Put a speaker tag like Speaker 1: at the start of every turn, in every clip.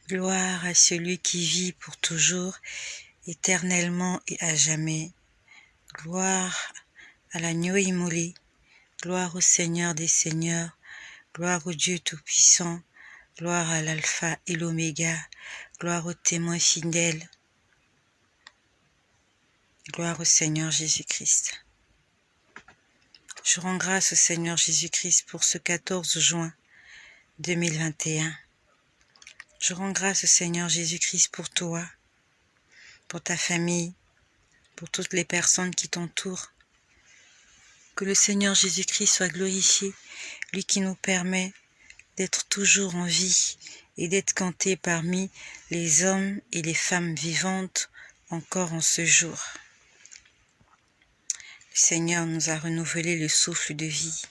Speaker 1: Gloire à celui qui vit pour toujours, éternellement et à jamais. Gloire à l'agneau immolé. Gloire au Seigneur des Seigneurs. Gloire au Dieu Tout-Puissant. Gloire à l'Alpha et l'Oméga. Gloire au témoin fidèle. Gloire au Seigneur Jésus-Christ. Je rends grâce au Seigneur Jésus-Christ pour ce 14 juin 2021. Je rends grâce au Seigneur Jésus-Christ pour toi, pour ta famille, pour toutes les personnes qui t'entourent. Que le Seigneur Jésus-Christ soit glorifié, lui qui nous permet d'être toujours en vie et d'être compté parmi les hommes et les femmes vivantes encore en ce jour. Le Seigneur nous a renouvelé le souffle de vie,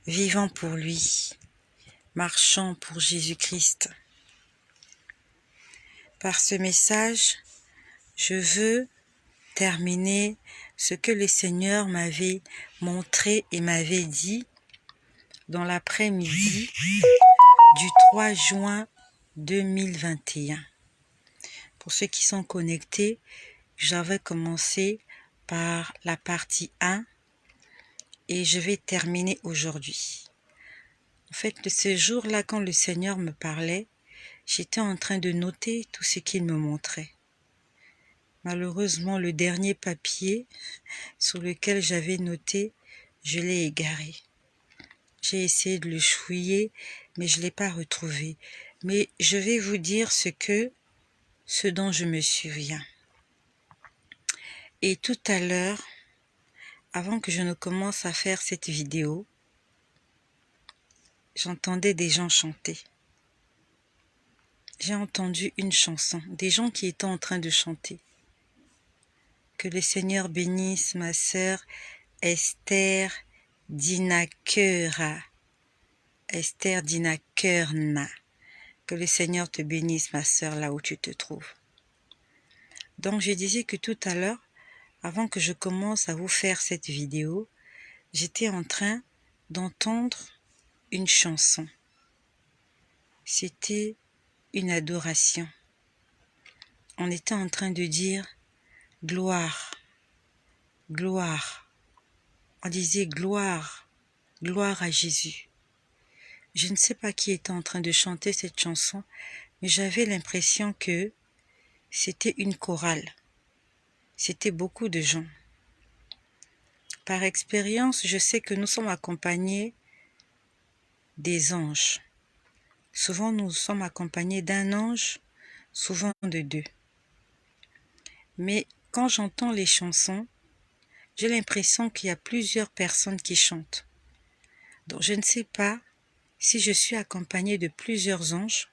Speaker 1: vivant pour lui, marchant pour Jésus-Christ. Par ce message, je veux terminer ce que le Seigneur m'avait montré et m'avait dit dans l'après-midi du 3 juin 2021. Pour ceux qui sont connectés, j'avais commencé par la partie 1 et je vais terminer aujourd'hui. En fait, ce jour-là, quand le Seigneur me parlait, j'étais en train de noter tout ce qu'il me montrait. Malheureusement, le dernier papier sur lequel j'avais noté, je l'ai égaré. J'ai essayé de le fouiller, mais je ne l'ai pas retrouvé. Mais je vais vous dire ce dont je me souviens. Et tout à l'heure, avant que je ne commence à faire cette vidéo, j'entendais des gens chanter. J'ai entendu une chanson, des gens qui étaient en train de chanter. Que le Seigneur bénisse ma sœur Esther Dinakera. Esther Dinakerna. Que le Seigneur te bénisse, ma sœur, là où tu te trouves. Donc, je disais que tout à l'heure, avant que je commence à vous faire cette vidéo, j'étais en train d'entendre une chanson. C'était une adoration. On était en train de dire « gloire, gloire ». On disait « gloire, gloire à Jésus ». Je ne sais pas qui était en train de chanter cette chanson, mais j'avais l'impression que c'était une chorale. C'était beaucoup de gens. Par expérience, je sais que nous sommes accompagnés des anges. Souvent, nous sommes accompagnés d'un ange, souvent de deux. Mais quand j'entends les chansons, j'ai l'impression qu'il y a plusieurs personnes qui chantent. Donc, je ne sais pas si je suis accompagnée de plusieurs anges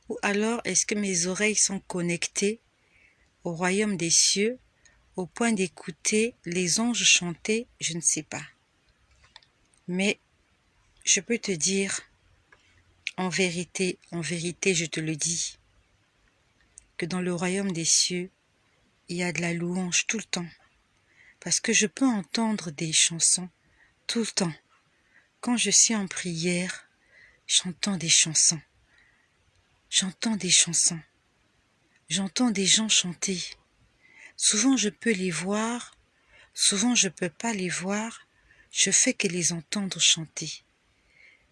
Speaker 1: ou alors est-ce que mes oreilles sont connectées au royaume des cieux au point d'écouter les anges chanter, je ne sais pas. Mais je peux te dire, en vérité, je te le dis, que dans le royaume des cieux, il y a de la louange tout le temps. Parce que je peux entendre des chansons tout le temps. Quand je suis en prière, j'entends des chansons. J'entends des chansons. J'entends des gens chanter. Souvent je peux les voir, souvent je peux pas les voir, je fais que les entendre chanter.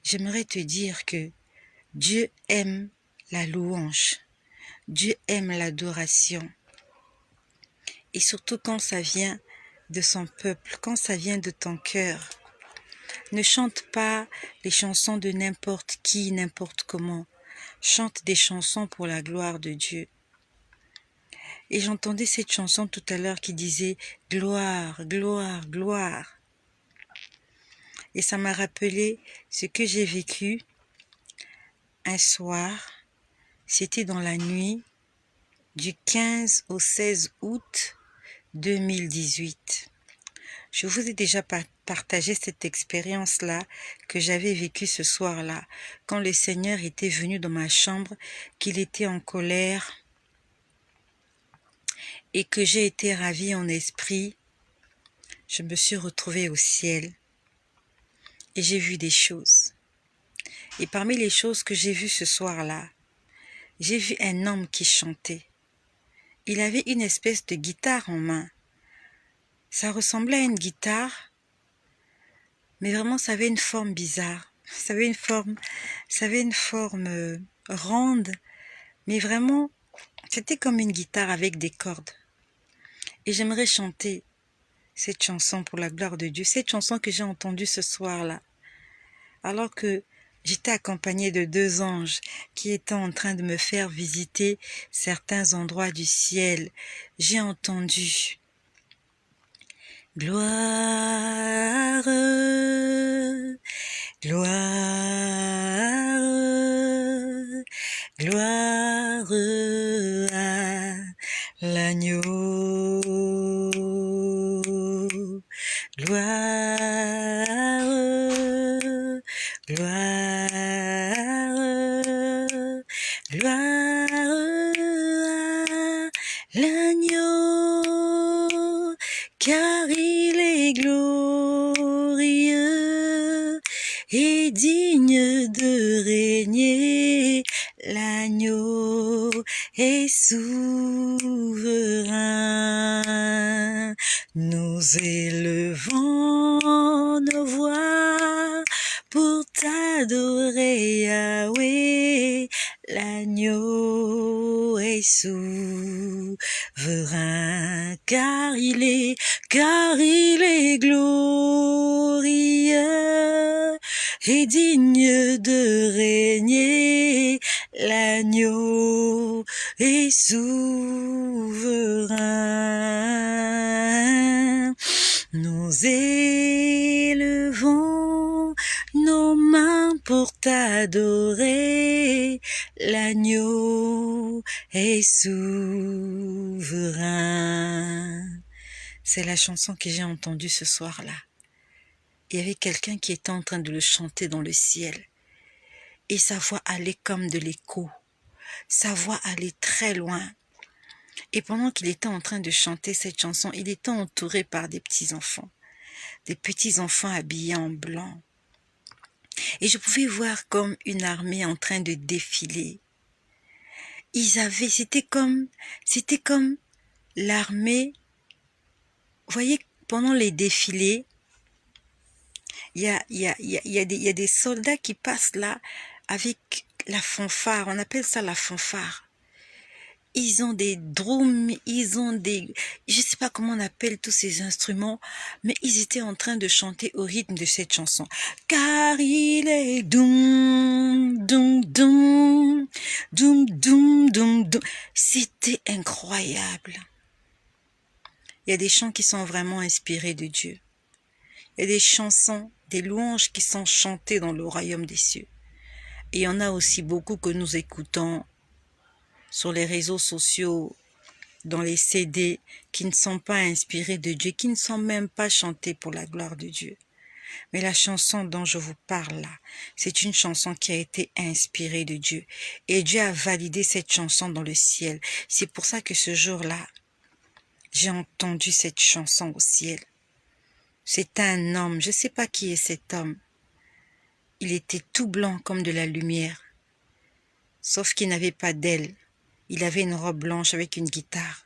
Speaker 1: J'aimerais te dire que Dieu aime la louange, Dieu aime l'adoration. Et surtout quand ça vient de son peuple, quand ça vient de ton cœur. Ne chante pas les chansons de n'importe qui, n'importe comment. Chante des chansons pour la gloire de Dieu. Et j'entendais cette chanson tout à l'heure qui disait « Gloire, gloire, gloire ». Et ça m'a rappelé ce que j'ai vécu un soir. C'était dans la nuit du 15 au 16 août 2018. Je vous ai déjà partagé cette expérience-là que j'avais vécue ce soir-là, quand le Seigneur était venu dans ma chambre, qu'il était en colère et que j'ai été ravie en esprit. Je me suis retrouvée au ciel et j'ai vu des choses. Et parmi les choses que j'ai vues ce soir-là, j'ai vu un homme qui chantait. Il avait une espèce de guitare en main. Ça ressemblait à une guitare, mais vraiment ça avait une forme bizarre. Ça avait une forme ronde, mais vraiment, c'était comme une guitare avec des cordes. Et j'aimerais chanter cette chanson pour la gloire de Dieu, cette chanson que j'ai entendue ce soir-là, alors que j'étais accompagnée de 2 anges qui étaient en train de me faire visiter certains endroits du ciel. J'ai entendu gloire, gloire, gloire à l'agneau, gloire, gloire, gloire à l'agneau, car il est glorieux et digne de régner. L'agneau est souverain. Nous élevons nos voix pour t'adorer, Yahweh. L'agneau est souverain, car il est glorieux et digne de régner. L'agneau est souverain. Nous élevons nos mains pour t'adorer. L'agneau est souverain. C'est la chanson que j'ai entendue ce soir-là. Il y avait quelqu'un qui était en train de le chanter dans le ciel. Et sa voix allait comme de l'écho. Sa voix allait très loin. Et pendant qu'il était en train de chanter cette chanson, il était entouré par des petits-enfants habillés en blanc. Et je pouvais voir comme une armée en train de défiler. C'était comme l'armée. Vous voyez, pendant les défilés, il y a des soldats qui passent là avec la fanfare. On appelle ça la fanfare. Ils ont des drums, je sais pas comment on appelle tous ces instruments, mais ils étaient en train de chanter au rythme de cette chanson. Car il est doum, doum, doum, doum, doum, doum, doum. C'était incroyable. Il y a des chants qui sont vraiment inspirés de Dieu. Il y a des chansons, des louanges qui sont chantées dans le royaume des cieux. Et il y en a aussi beaucoup que nous écoutons sur les réseaux sociaux, dans les CD, qui ne sont pas inspirés de Dieu, qui ne sont même pas chantés pour la gloire de Dieu. Mais la chanson dont je vous parle là, c'est une chanson qui a été inspirée de Dieu. Et Dieu a validé cette chanson dans le ciel. C'est pour ça que ce jour-là, j'ai entendu cette chanson au ciel. C'est un homme, je ne sais pas qui est cet homme. Il était tout blanc comme de la lumière, sauf qu'il n'avait pas d'ailes. Il avait une robe blanche avec une guitare.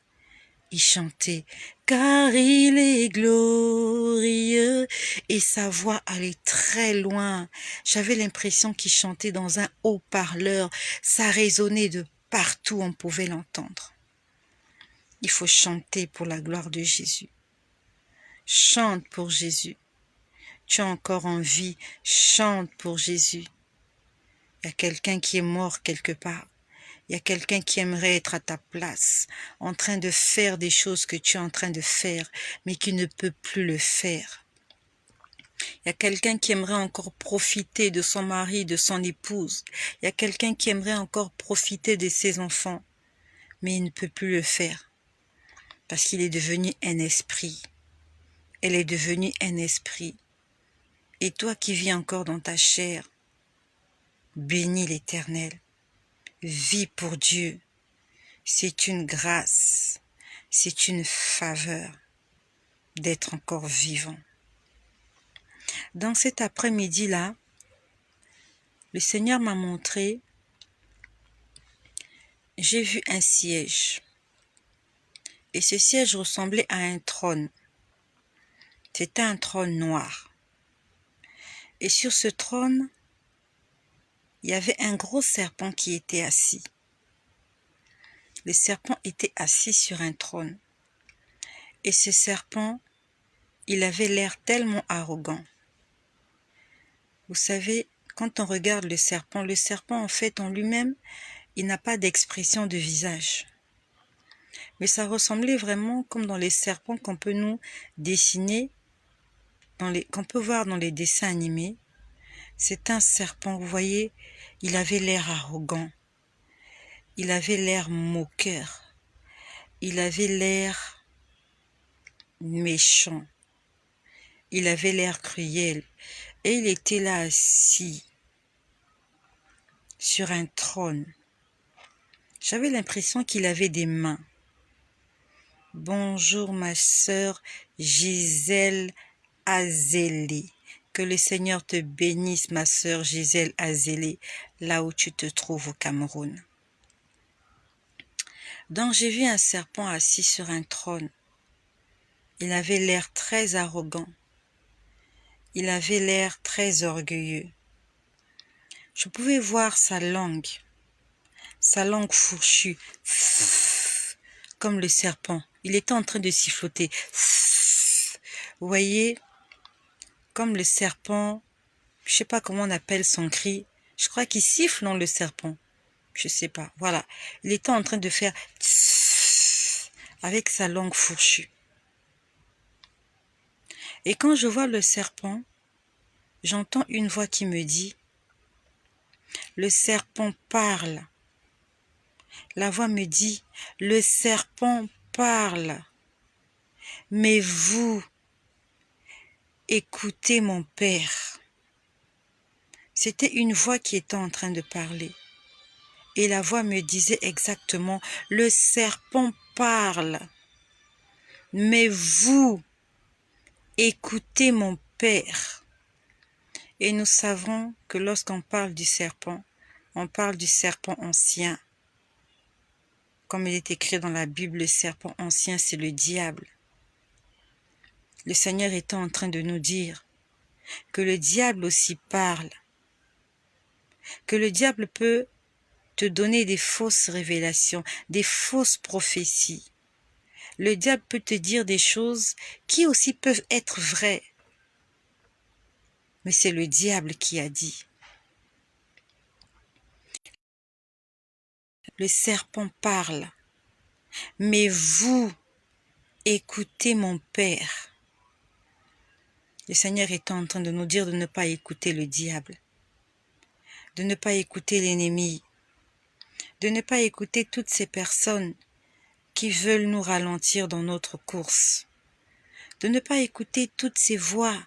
Speaker 1: Il chantait « Car il est glorieux » et sa voix allait très loin. J'avais l'impression qu'il chantait dans un haut-parleur. Ça résonnait de partout, on pouvait l'entendre. Il faut chanter pour la gloire de Jésus. Chante pour Jésus. Tu as encore envie, chante pour Jésus. Il y a quelqu'un qui est mort quelque part. Il y a quelqu'un qui aimerait être à ta place, en train de faire des choses que tu es en train de faire, mais qui ne peut plus le faire. Il y a quelqu'un qui aimerait encore profiter de son mari, de son épouse. Il y a quelqu'un qui aimerait encore profiter de ses enfants, mais il ne peut plus le faire, parce qu'il est devenu un esprit. Elle est devenue un esprit. Et toi qui vis encore dans ta chair, bénis l'Éternel. Vis pour Dieu. C'est une grâce, c'est une faveur d'être encore vivant. Dans cet après-midi-là, le Seigneur m'a montré j'ai vu un siège. Et ce siège ressemblait à un trône. C'était un trône noir. Et sur ce trône, il y avait un gros serpent qui était assis. Le serpent était assis sur un trône. Et ce serpent, il avait l'air tellement arrogant. Vous savez, quand on regarde le serpent en fait en lui-même, il n'a pas d'expression de visage. Mais ça ressemblait vraiment comme dans les serpents qu'on peut nous dessiner, qu'on peut voir dans les dessins animés. C'est un serpent, vous voyez, il avait l'air arrogant, il avait l'air moqueur, il avait l'air méchant, il avait l'air cruel, et il était là assis sur un trône. J'avais l'impression qu'il avait des mains. Bonjour ma sœur Gisèle Azélé. Que le Seigneur te bénisse, ma sœur Gisèle Azélé, là où tu te trouves au Cameroun. Donc j'ai vu un serpent assis sur un trône. Il avait l'air très arrogant. Il avait l'air très orgueilleux. Je pouvais voir sa langue fourchue, comme le serpent. Il était en train de siffloter. Vous voyez, comme le serpent, je sais pas comment on appelle son cri. Je crois qu'il siffle, non, le serpent. Je sais pas, voilà. Il était en train de faire avec sa langue fourchue. Et quand je vois le serpent, j'entends une voix qui me dit, le serpent parle. La voix me dit, le serpent parle. Mais vous, écoutez mon Père. C'était une voix qui était en train de parler. Et la voix me disait exactement, le serpent parle. Mais vous, écoutez mon Père. Et nous savons que lorsqu'on parle du serpent, on parle du serpent ancien. Comme il est écrit dans la Bible, le serpent ancien, c'est le diable. Le Seigneur était en train de nous dire que le diable aussi parle, que le diable peut te donner des fausses révélations, des fausses prophéties. Le diable peut te dire des choses qui aussi peuvent être vraies. Mais c'est le diable qui a dit. Le serpent parle. Mais vous, écoutez mon Père. Le Seigneur est en train de nous dire de ne pas écouter le diable, de ne pas écouter l'ennemi, de ne pas écouter toutes ces personnes qui veulent nous ralentir dans notre course, de ne pas écouter toutes ces voix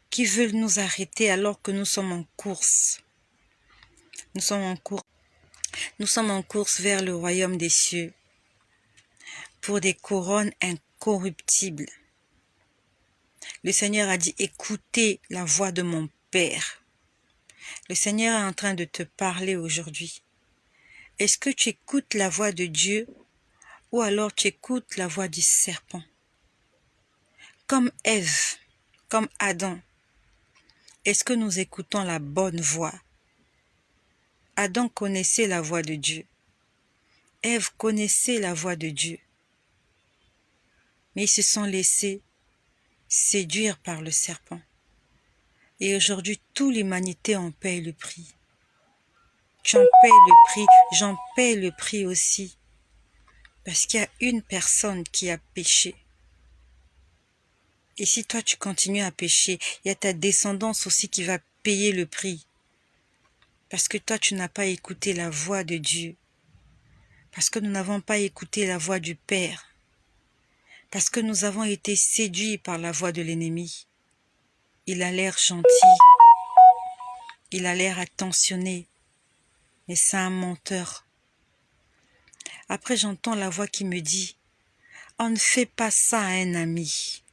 Speaker 1: qui veulent nous arrêter alors que nous sommes en course. Nous sommes en course vers le royaume des cieux pour des couronnes incorruptibles. Le Seigneur a dit, écoutez la voix de mon Père. Le Seigneur est en train de te parler aujourd'hui. Est-ce que tu écoutes la voix de Dieu ou alors tu écoutes la voix du serpent? Comme Ève, comme Adam, est-ce que nous écoutons la bonne voix? Adam connaissait la voix de Dieu. Ève connaissait la voix de Dieu. Mais ils se sont laissés séduire par le serpent. Et aujourd'hui, toute l'humanité en paye le prix. Tu en payes le prix, j'en paye le prix aussi. Parce qu'il y a une personne qui a péché. Et si toi tu continues à pécher, il y a ta descendance aussi qui va payer le prix. Parce que toi tu n'as pas écouté la voix de Dieu. Parce que nous n'avons pas écouté la voix du Père. Parce que nous avons été séduits par la voix de l'ennemi. Il a l'air gentil. Il a l'air attentionné. Mais c'est un menteur. Après j'entends la voix qui me dit, on ne fait pas ça à un ami.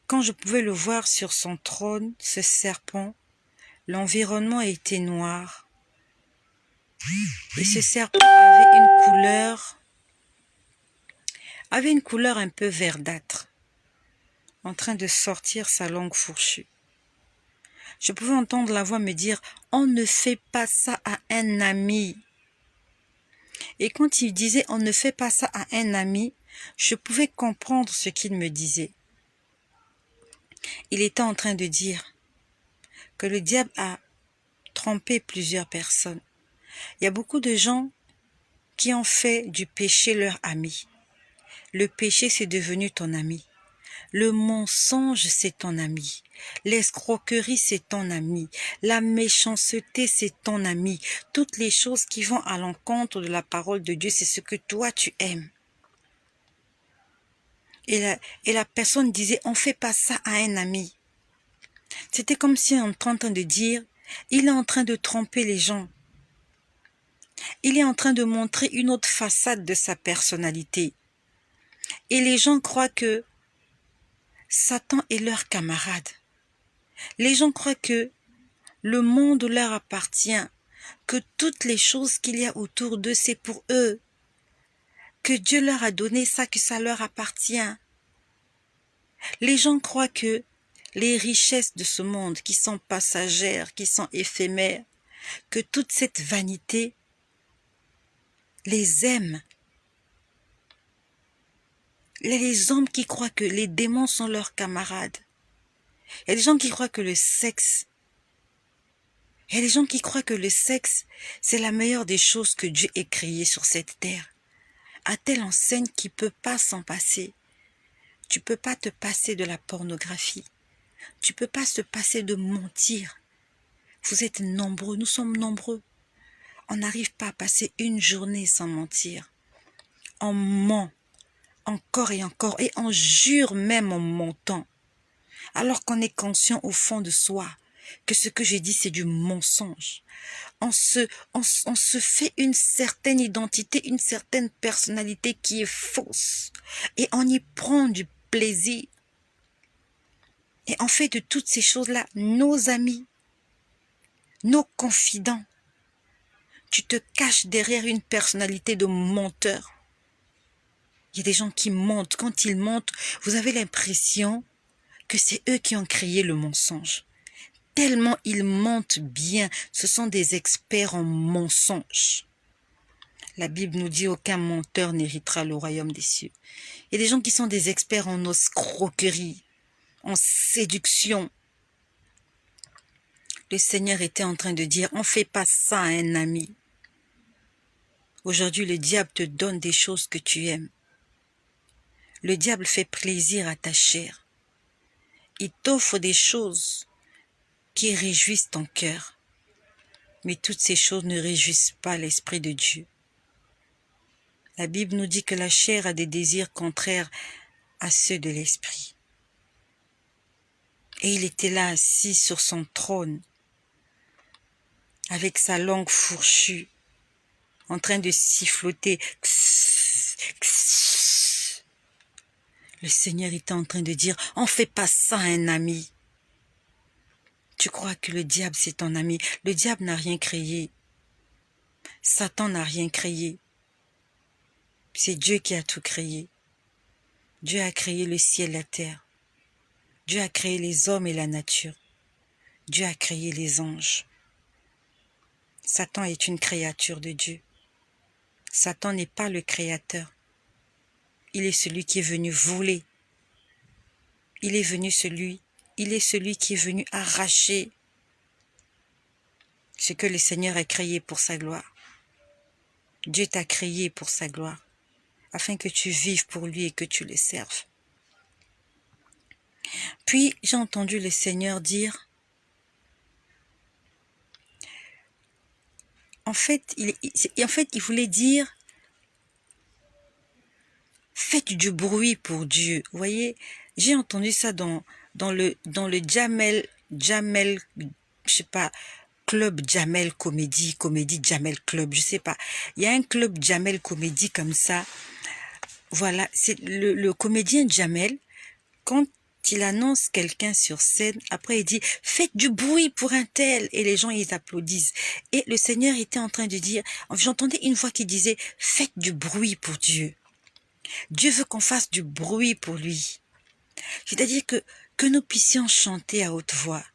Speaker 1: Quand je pouvais le voir sur son trône, ce serpent, l'environnement était noir. Et ce serpent avait une couleur un peu verdâtre, en train de sortir sa langue fourchue. Je pouvais entendre la voix me dire « On ne fait pas ça à un ami ». Et quand il disait « On ne fait pas ça à un ami », je pouvais comprendre ce qu'il me disait. Il était en train de dire que le diable a trompé plusieurs personnes. Il y a beaucoup de gens qui ont fait du péché leur ami. Le péché, c'est devenu ton ami. Le mensonge, c'est ton ami. L'escroquerie, c'est ton ami. La méchanceté, c'est ton ami. Toutes les choses qui vont à l'encontre de la parole de Dieu, c'est ce que toi, tu aimes. Et la personne disait, on ne fait pas ça à un ami. C'était comme si on était en train de dire, il est en train de tromper les gens. Il est en train de montrer une autre façade de sa personnalité. Et les gens croient que Satan est leur camarade. Les gens croient que le monde leur appartient, que toutes les choses qu'il y a autour d'eux, c'est pour eux, que Dieu leur a donné ça, que ça leur appartient. Les gens croient que les richesses de ce monde, qui sont passagères, qui sont éphémères, que toute cette vanité les aime. Il y a les hommes qui croient que les démons sont leurs camarades. Il y a des gens qui croient que le sexe, il y a des gens qui croient que le sexe, c'est la meilleure des choses que Dieu ait créées sur cette terre. À telle enseigne qu'il ne peut pas s'en passer. Tu ne peux pas te passer de la pornographie. Tu ne peux pas se passer de mentir. Vous êtes nombreux, nous sommes nombreux. On n'arrive pas à passer une journée sans mentir. On ment encore et encore et on jure même en mentant. Alors qu'on est conscient au fond de soi que ce que j'ai dit c'est du mensonge. On se fait une certaine identité, une certaine personnalité qui est fausse. Et on y prend du plaisir. Et on fait de toutes ces choses-là nos amis, nos confidents. Tu te caches derrière une personnalité de menteur. Il y a des gens qui mentent. Quand ils mentent, vous avez l'impression que c'est eux qui ont créé le mensonge. Tellement ils mentent bien, ce sont des experts en mensonges. La Bible nous dit aucun menteur n'héritera le royaume des cieux. Il y a des gens qui sont des experts en escroquerie, en séduction. Le Seigneur était en train de dire, on ne fait pas ça à un ami. Aujourd'hui, le diable te donne des choses que tu aimes. Le diable fait plaisir à ta chair. Il t'offre des choses qui réjouissent ton cœur. Mais toutes ces choses ne réjouissent pas l'Esprit de Dieu. La Bible nous dit que la chair a des désirs contraires à ceux de l'Esprit. Et il était là assis sur son trône, avec sa langue fourchue, en train de siffloter. Le Seigneur était en train de dire, on ne fait pas ça à un ami. Tu crois que le diable c'est ton ami. Le diable n'a rien créé. Satan n'a rien créé. C'est Dieu qui a tout créé. Dieu a créé le ciel et la terre. Dieu a créé les hommes et la nature. Dieu a créé les anges. Satan est une créature de Dieu. Satan n'est pas le créateur. Il est celui qui est venu voler. Il est celui qui est venu arracher ce que le Seigneur a créé pour sa gloire. Dieu t'a créé pour sa gloire, afin que tu vives pour lui et que tu le serves. Puis j'ai entendu le Seigneur dire, en fait, il voulait dire, faites du bruit pour Dieu. Vous voyez, j'ai entendu ça dans le Jamel, je sais pas, club Jamel Comédie Jamel Club, je sais pas. Il y a un club Jamel Comédie comme ça. Voilà, c'est le comédien Jamel, quand il annonce quelqu'un sur scène, après il dit « Faites du bruit pour un tel » et les gens, ils applaudissent. Et le Seigneur était en train de dire, j'entendais une voix qui disait « Faites du bruit pour Dieu ». Dieu veut qu'on fasse du bruit pour lui. C'est-à-dire que nous puissions chanter à haute voix,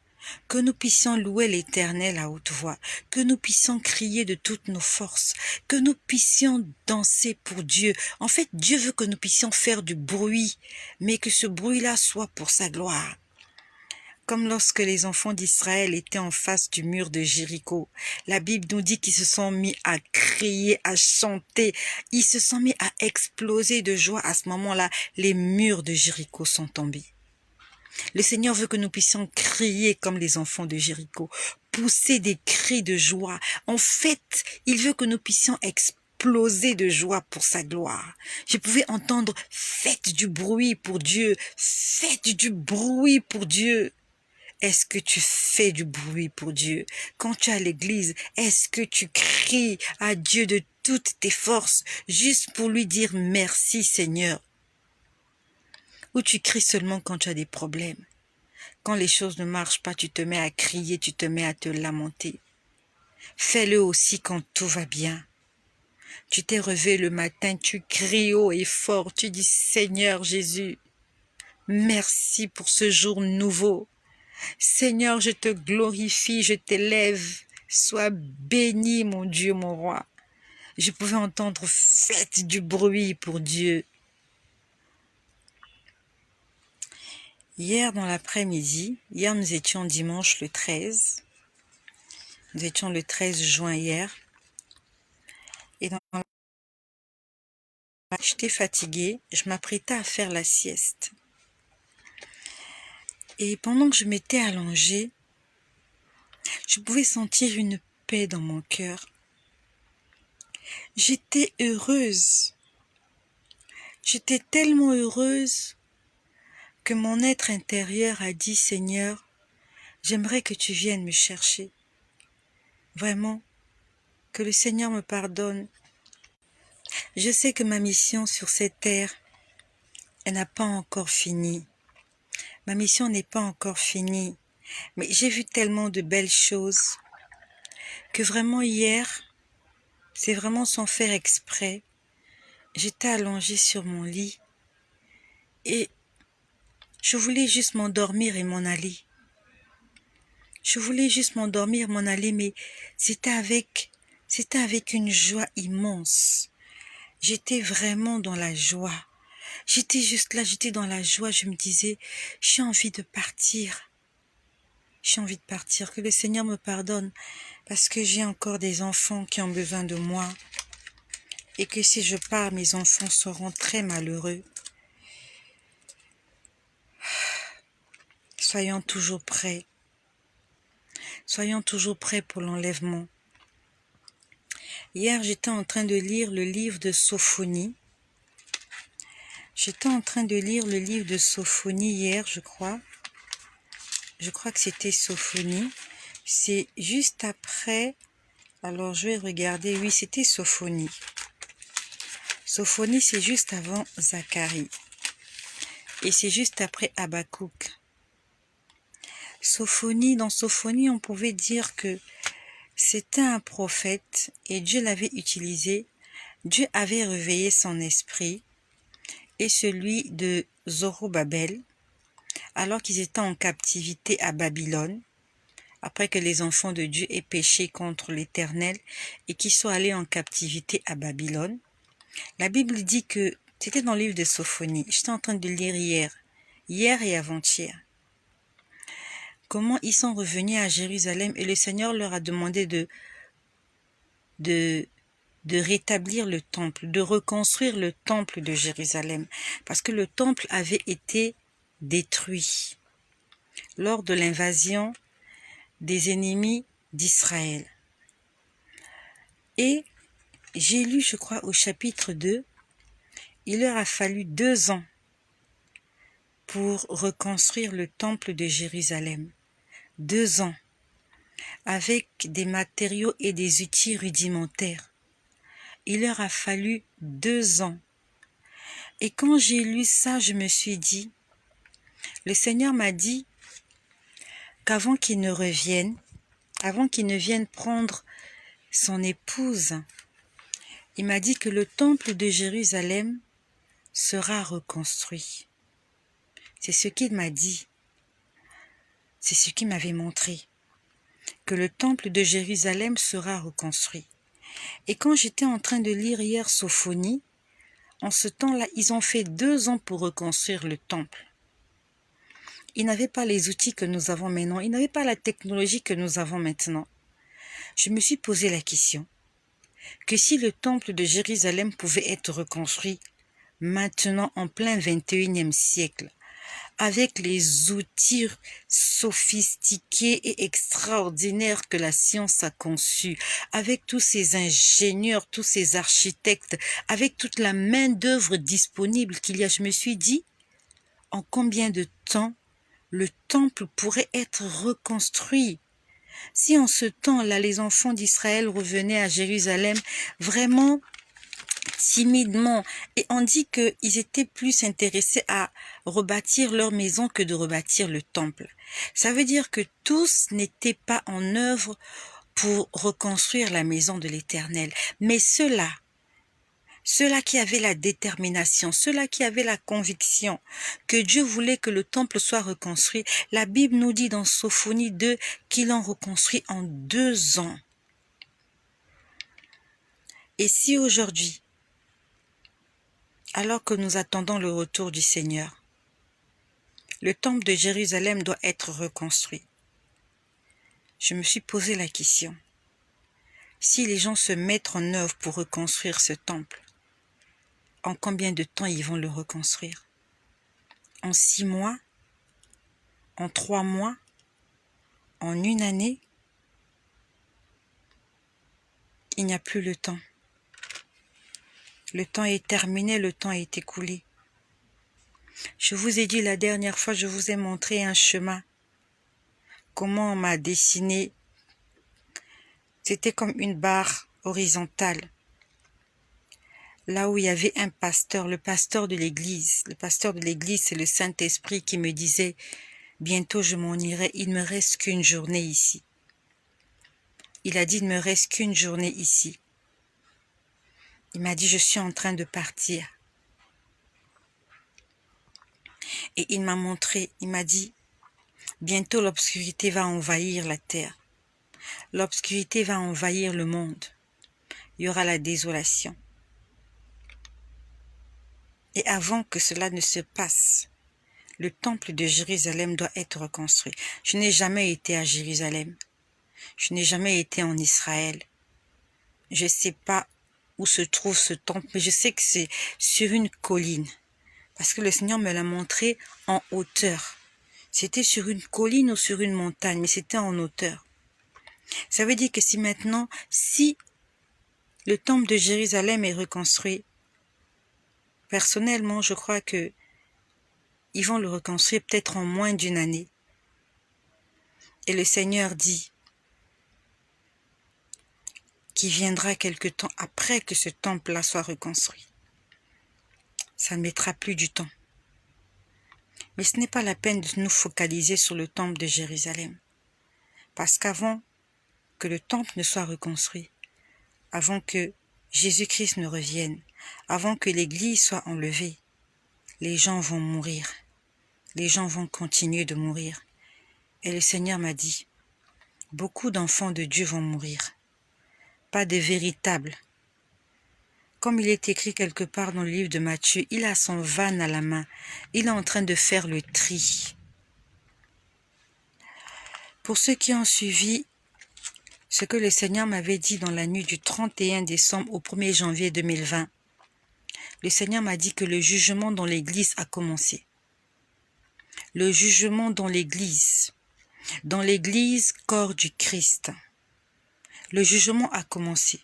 Speaker 1: que nous puissions louer l'Éternel à haute voix, que nous puissions crier de toutes nos forces, que nous puissions danser pour Dieu. En fait, Dieu veut que nous puissions faire du bruit, mais que ce bruit-là soit pour sa gloire. Comme lorsque les enfants d'Israël étaient en face du mur de Jéricho. La Bible nous dit qu'ils se sont mis à crier, à chanter. Ils se sont mis à exploser de joie. À ce moment-là, les murs de Jéricho sont tombés. Le Seigneur veut que nous puissions crier comme les enfants de Jéricho, pousser des cris de joie. En fait, il veut que nous puissions exploser de joie pour sa gloire. Je pouvais entendre « Faites du bruit pour Dieu, faites du bruit pour Dieu ». Est-ce que tu fais du bruit pour Dieu? Quand tu es à l'église, est-ce que tu cries à Dieu de toutes tes forces, juste pour lui dire merci Seigneur? Ou tu cries seulement quand tu as des problèmes? Quand les choses ne marchent pas, tu te mets à crier, tu te mets à te lamenter. Fais-le aussi quand tout va bien. Tu t'es réveillé le matin, tu cries haut et fort, tu dis Seigneur Jésus, merci pour ce jour nouveau. Seigneur, je te glorifie, je t'élève. Sois béni, mon Dieu, mon roi. Je pouvais entendre « Faites du bruit pour Dieu ». Hier dans l'après-midi, hier nous étions dimanche le 13. Nous étions le 13 juin hier. Et j'étais fatiguée, je m'apprêtais à faire la sieste. Et pendant que je m'étais allongée, je pouvais sentir une paix dans mon cœur. J'étais heureuse. J'étais tellement heureuse que mon être intérieur a dit « Seigneur, j'aimerais que tu viennes me chercher. Vraiment, que le Seigneur me pardonne. Je sais que ma mission sur cette terre, elle n'a pas encore fini. Ma mission n'est pas encore finie. Mais j'ai vu tellement de belles choses que vraiment hier, c'est vraiment sans faire exprès, j'étais allongée sur mon lit et je voulais juste m'endormir et m'en aller. Je voulais juste m'endormir, m'en aller, mais c'était avec une joie immense. J'étais vraiment dans la joie. J'étais juste là, j'étais dans la joie. Je me disais, j'ai envie de partir. J'ai envie de partir. Que le Seigneur me pardonne parce que j'ai encore des enfants qui ont besoin de moi. Et que si je pars, mes enfants seront très malheureux. Soyons toujours prêts. Soyons toujours prêts pour l'enlèvement. Hier, j'étais en train de lire le livre de Sophonie. J'étais en train de lire le livre de Sophonie hier, je crois. Je crois que c'était Sophonie. C'est juste après. Alors, je vais regarder. Oui, c'était Sophonie. Sophonie, c'est juste avant Zacharie. Et c'est juste après Habakkuk. Sophonie, dans Sophonie, on pouvait dire que c'était un prophète et Dieu l'avait utilisé. Dieu avait réveillé son esprit et celui de Zorobabel, alors qu'ils étaient en captivité à Babylone, après que les enfants de Dieu aient péché contre l'Éternel et qu'ils soient allés en captivité à Babylone. La Bible dit que, c'était dans le livre de Sophonie, j'étais en train de lire hier et avant-hier, comment ils sont revenus à Jérusalem et le Seigneur leur a demandé de rétablir le temple, de reconstruire le temple de Jérusalem, parce que le temple avait été détruit lors de l'invasion des ennemis d'Israël. Et j'ai lu, je crois, au chapitre 2, il leur a fallu 2 ans pour reconstruire le temple de Jérusalem. 2 ans, avec des matériaux et des outils rudimentaires. Il leur a fallu 2 ans. Et quand j'ai lu ça, je me suis dit, Le Seigneur m'a dit qu'avant qu'il ne revienne, avant qu'il ne vienne prendre son épouse, il m'a dit que le temple de Jérusalem sera reconstruit. C'est ce qu'il m'a dit. C'est ce qu'il m'avait montré. Que le temple de Jérusalem sera reconstruit. Et quand j'étais en train de lire hier Sophonie, en ce temps-là, ils ont fait 2 ans pour reconstruire le temple. Ils n'avaient pas les outils que nous avons maintenant. Ils n'avaient pas la technologie que nous avons maintenant. Je me suis posé la question que si le temple de Jérusalem pouvait être reconstruit maintenant en plein 21e siècle, avec les outils sophistiqués et extraordinaires que la science a conçus, avec tous ces ingénieurs, tous ces architectes, avec toute la main-d'œuvre disponible qu'il y a, je me suis dit, en combien de temps le temple pourrait être reconstruit? Si en ce temps-là, les enfants d'Israël revenaient à Jérusalem vraiment timidement, et on dit qu'ils étaient plus intéressés à rebâtir leur maison que de rebâtir le temple. Ça veut dire que tous n'étaient pas en œuvre pour reconstruire la maison de l'Éternel. Mais ceux-là qui avaient la détermination, ceux-là qui avaient la conviction que Dieu voulait que le temple soit reconstruit, la Bible nous dit dans Sophonie 2 qu'ils l'ont reconstruit en 2 ans. Et si aujourd'hui, alors que nous attendons le retour du Seigneur, le temple de Jérusalem doit être reconstruit, je me suis posé la question, si les gens se mettent en œuvre pour reconstruire ce temple, en combien de temps ils vont le reconstruire? En 6 mois? En 3 mois? En 1 année? Il n'y a plus le temps. Le temps est terminé, le temps est écoulé. Je vous ai dit la dernière fois, je vous ai montré un chemin. Comment on m'a dessiné. C'était comme une barre horizontale. Là où il y avait un pasteur, le pasteur de l'église. Le pasteur de l'église, c'est le Saint-Esprit qui me disait, bientôt je m'en irai, il ne me reste qu'une journée ici. Il a dit, il ne me reste qu'une journée ici. Il m'a dit, je suis en train de partir. Et il m'a montré, il m'a dit, bientôt l'obscurité va envahir la terre. L'obscurité va envahir le monde. Il y aura la désolation. Et avant que cela ne se passe, le temple de Jérusalem doit être reconstruit. Je n'ai jamais été à Jérusalem. Je n'ai jamais été en Israël. Je ne sais pas où se trouve ce temple, mais je sais que c'est sur une colline. Parce que le Seigneur me l'a montré en hauteur. C'était sur une colline ou sur une montagne, mais c'était en hauteur. Ça veut dire que si le temple de Jérusalem est reconstruit, personnellement, je crois que ils vont le reconstruire peut-être en moins d'1 année. Et le Seigneur dit qu'il viendra quelque temps après que ce temple-là soit reconstruit. Ça ne mettra plus du temps. Mais ce n'est pas la peine de nous focaliser sur le temple de Jérusalem. Parce qu'avant que le temple ne soit reconstruit, avant que Jésus-Christ ne revienne, avant que l'Église soit enlevée, les gens vont mourir. Les gens vont continuer de mourir. Et le Seigneur m'a dit, beaucoup d'enfants de Dieu vont mourir. Pas de véritables. Comme il est écrit quelque part dans le livre de Matthieu, il a son van à la main. Il est en train de faire le tri. Pour ceux qui ont suivi ce que le Seigneur m'avait dit dans la nuit du 31 décembre au 1er janvier 2020, le Seigneur m'a dit que le jugement dans l'Église a commencé. Le jugement dans l'Église corps du Christ. Le jugement a commencé.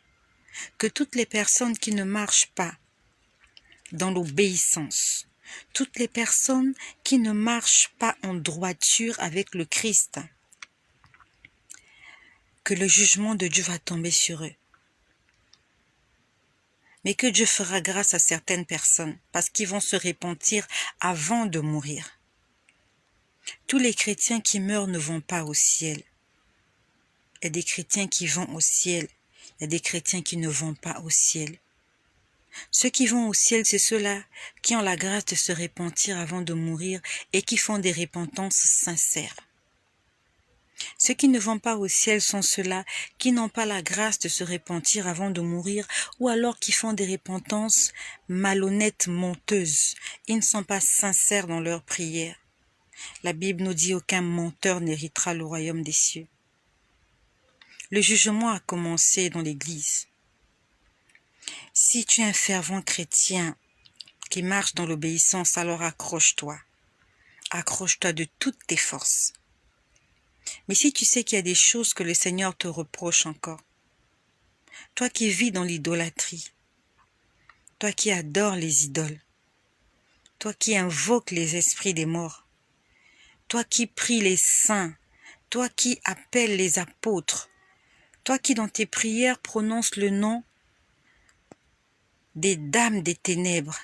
Speaker 1: Que toutes les personnes qui ne marchent pas dans l'obéissance, toutes les personnes qui ne marchent pas en droiture avec le Christ, que le jugement de Dieu va tomber sur eux. Mais que Dieu fera grâce à certaines personnes, parce qu'ils vont se repentir avant de mourir. Tous les chrétiens qui meurent ne vont pas au ciel. Il y a des chrétiens qui vont au ciel. Il y a des chrétiens qui ne vont pas au ciel. Ceux qui vont au ciel, c'est ceux-là qui ont la grâce de se repentir avant de mourir et qui font des repentances sincères. Ceux qui ne vont pas au ciel sont ceux-là qui n'ont pas la grâce de se repentir avant de mourir ou alors qui font des repentances malhonnêtes, menteuses. Ils ne sont pas sincères dans leurs prières. La Bible nous dit aucun menteur n'héritera le royaume des cieux. Le jugement a commencé dans l'Église. Si tu es un fervent chrétien qui marche dans l'obéissance, alors accroche-toi. Accroche-toi de toutes tes forces. Mais si tu sais qu'il y a des choses que le Seigneur te reproche encore, toi qui vis dans l'idolâtrie, toi qui adores les idoles, toi qui invoques les esprits des morts, toi qui pries les saints, toi qui appelles les apôtres, toi qui dans tes prières prononces le nom des dames des ténèbres,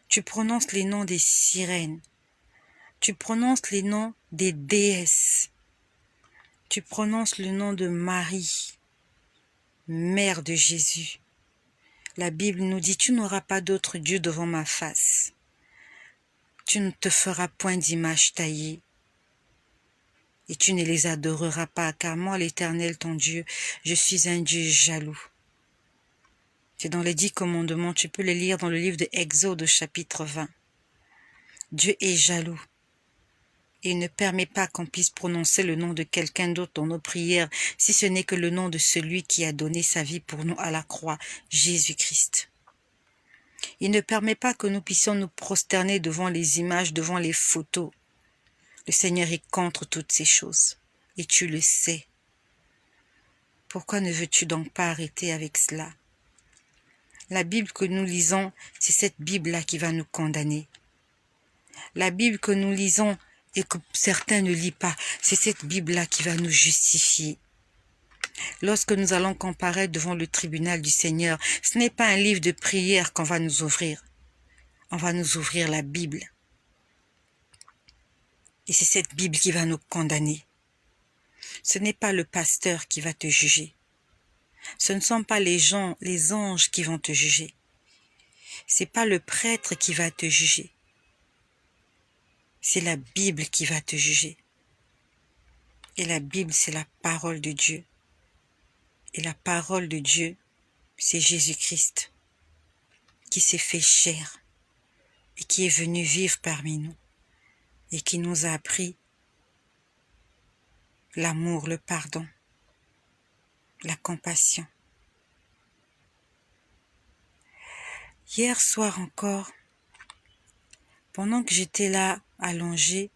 Speaker 1: tu prononces les noms des sirènes, tu prononces les noms des déesses, tu prononces le nom de Marie, mère de Jésus. La Bible nous dit, tu n'auras pas d'autre Dieu devant ma face. Tu ne te feras point d'image taillée. Et tu ne les adoreras pas, car moi, l'Éternel, ton Dieu, je suis un Dieu jaloux. C'est dans les 10 commandements, tu peux les lire dans le livre de Exode, chapitre 20. Dieu est jaloux. Et il ne permet pas qu'on puisse prononcer le nom de quelqu'un d'autre dans nos prières, si ce n'est que le nom de celui qui a donné sa vie pour nous à la croix, Jésus-Christ. Il ne permet pas que nous puissions nous prosterner devant les images, devant les photos. Le Seigneur est contre toutes ces choses. Et tu le sais. Pourquoi ne veux-tu donc pas arrêter avec cela? La Bible que nous lisons, c'est cette Bible-là qui va nous condamner. La Bible que nous lisons et que certains ne lisent pas, c'est cette Bible-là qui va nous justifier. Lorsque nous allons comparaître devant le tribunal du Seigneur, ce n'est pas un livre de prière qu'on va nous ouvrir. On va nous ouvrir la Bible. Et c'est cette Bible qui va nous condamner. Ce n'est pas le pasteur qui va te juger. Ce ne sont pas les gens, les anges qui vont te juger. C'est pas le prêtre qui va te juger. C'est la Bible qui va te juger. Et la Bible, c'est la parole de Dieu. Et la parole de Dieu, c'est Jésus-Christ, qui s'est fait chair et qui est venu vivre parmi nous et qui nous a appris l'amour, le pardon, la compassion. Hier soir encore, pendant que j'étais là, allongée,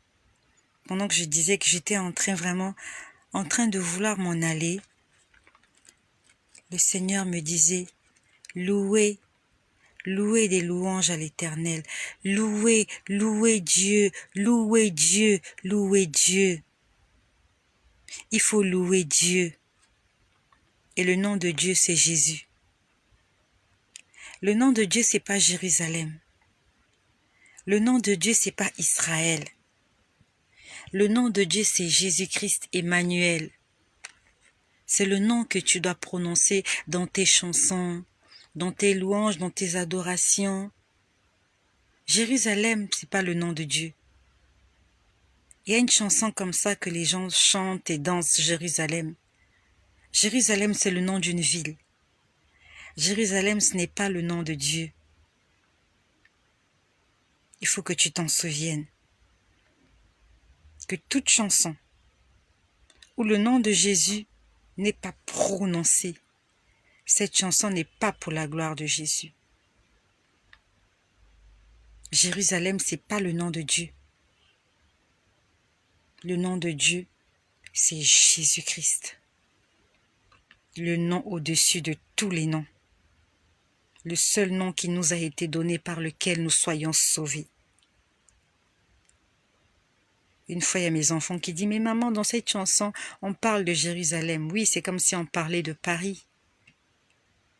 Speaker 1: pendant que je disais que j'étais en train de vouloir m'en aller, le Seigneur me disait, louez des louanges à l'Éternel, louez Dieu, louez Dieu, louez Dieu. Il faut louer Dieu. Et le nom de Dieu, c'est Jésus. Le nom de Dieu, c'est pas Jérusalem. Le nom de Dieu, c'est pas Israël. Le nom de Dieu, c'est Jésus-Christ Emmanuel. C'est le nom que tu dois prononcer dans tes chansons, dans tes louanges, dans tes adorations. Jérusalem, c'est pas le nom de Dieu. Il y a une chanson comme ça que les gens chantent et dansent, Jérusalem. Jérusalem, c'est le nom d'une ville. Jérusalem, ce n'est pas le nom de Dieu. Il faut que tu t'en souviennes. Que toute chanson où le nom de Jésus n'est pas prononcé, cette chanson n'est pas pour la gloire de Jésus. Jérusalem, c'est pas le nom de Dieu. Le nom de Dieu, c'est Jésus-Christ. Le nom au-dessus de tous les noms. Le seul nom qui nous a été donné par lequel nous soyons sauvés. Une fois, il y a mes enfants qui disent, mais maman, dans cette chanson, on parle de Jérusalem. Oui, c'est comme si on parlait de Paris.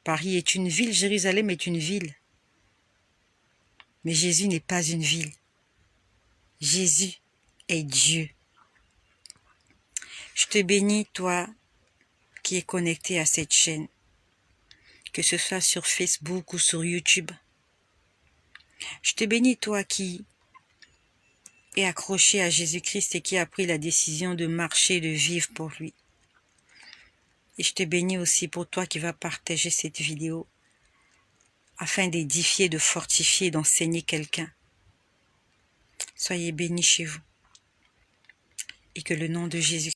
Speaker 1: Paris est une ville, Jérusalem est une ville. Mais Jésus n'est pas une ville. Jésus est Dieu. Je te bénis, toi qui es connecté à cette chaîne, que ce soit sur Facebook ou sur YouTube. Je te bénis, toi qui es accroché à Jésus-Christ et qui a pris la décision de marcher, de vivre pour lui. Et je te bénis aussi pour toi qui vas partager cette vidéo afin d'édifier, de fortifier, d'enseigner quelqu'un. Soyez bénis chez vous et que le nom de Jésus